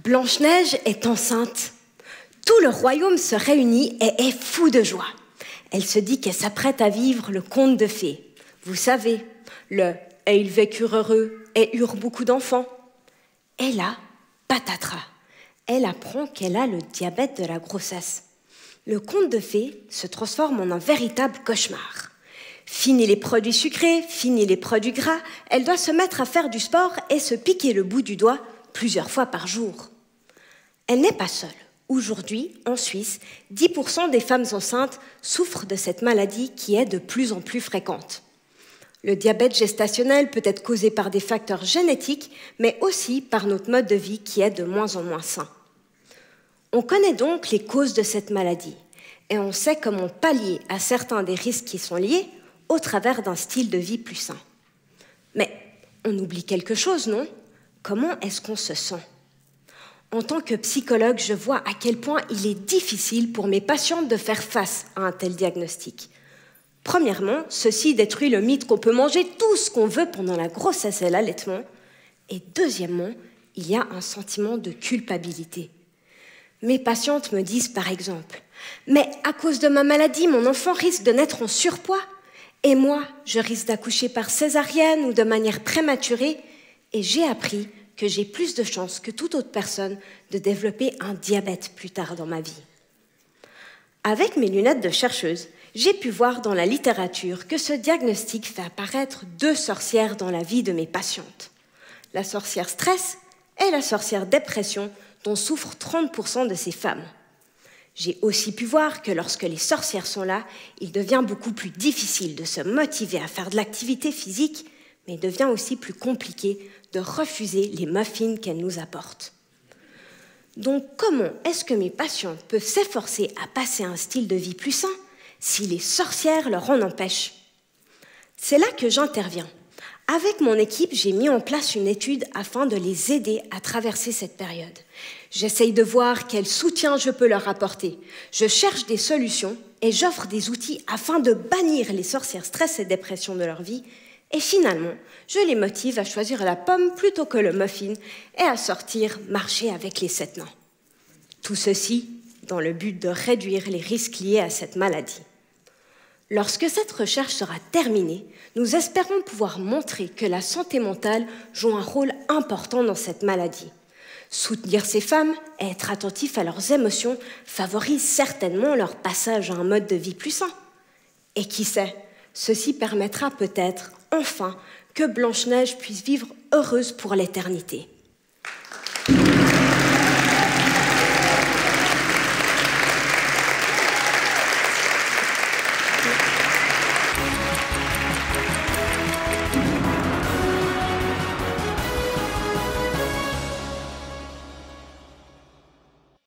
Blanche-Neige est enceinte. Tout le royaume se réunit et est fou de joie. Elle se dit qu'elle s'apprête à vivre le conte de fées. Vous savez, le « et ils vécurent heureux et eurent beaucoup d'enfants ». Et là, patatras, elle apprend qu'elle a le diabète de la grossesse. Le conte de fées se transforme en un véritable cauchemar. Fini les produits sucrés, fini les produits gras, elle doit se mettre à faire du sport et se piquer le bout du doigt plusieurs fois par jour. Elle n'est pas seule. Aujourd'hui, en Suisse, 10% des femmes enceintes souffrent de cette maladie qui est de plus en plus fréquente. Le diabète gestationnel peut être causé par des facteurs génétiques, mais aussi par notre mode de vie qui est de moins en moins sain. On connaît donc les causes de cette maladie et on sait comment pallier à certains des risques qui sont liés au travers d'un style de vie plus sain. Mais on oublie quelque chose, non? Comment est-ce qu'on se sent? En tant que psychologue, je vois à quel point il est difficile pour mes patientes de faire face à un tel diagnostic. Premièrement, ceci détruit le mythe qu'on peut manger tout ce qu'on veut pendant la grossesse et l'allaitement. Et deuxièmement, il y a un sentiment de culpabilité. Mes patientes me disent par exemple « Mais à cause de ma maladie, mon enfant risque de naître en surpoids. Et moi, je risque d'accoucher par césarienne ou de manière prématurée. Et j'ai appris que j'ai plus de chances que toute autre personne de développer un diabète plus tard dans ma vie. » Avec mes lunettes de chercheuse, j'ai pu voir dans la littérature que ce diagnostic fait apparaître deux sorcières dans la vie de mes patientes. La sorcière stress et la sorcière dépression, dont souffrent 30% de ces femmes. J'ai aussi pu voir que lorsque les sorcières sont là, il devient beaucoup plus difficile de se motiver à faire de l'activité physique, mais il devient aussi plus compliqué de refuser les muffins qu'elles nous apportent. Donc comment est-ce que mes patients peuvent s'efforcer à passer un style de vie plus sain si les sorcières leur en empêchent? C'est là que j'interviens. Avec mon équipe, j'ai mis en place une étude afin de les aider à traverser cette période. J'essaye de voir quel soutien je peux leur apporter. Je cherche des solutions et j'offre des outils afin de bannir les sorcières stress et dépression de leur vie. Et finalement, je les motive à choisir la pomme plutôt que le muffin et à sortir marcher avec les 7 nains. Tout ceci dans le but de réduire les risques liés à cette maladie. Lorsque cette recherche sera terminée, nous espérons pouvoir montrer que la santé mentale joue un rôle important dans cette maladie. Soutenir ces femmes et être attentif à leurs émotions favorise certainement leur passage à un mode de vie plus sain. Et qui sait, ceci permettra peut-être, enfin, que Blanche-Neige puisse vivre heureuse pour l'éternité.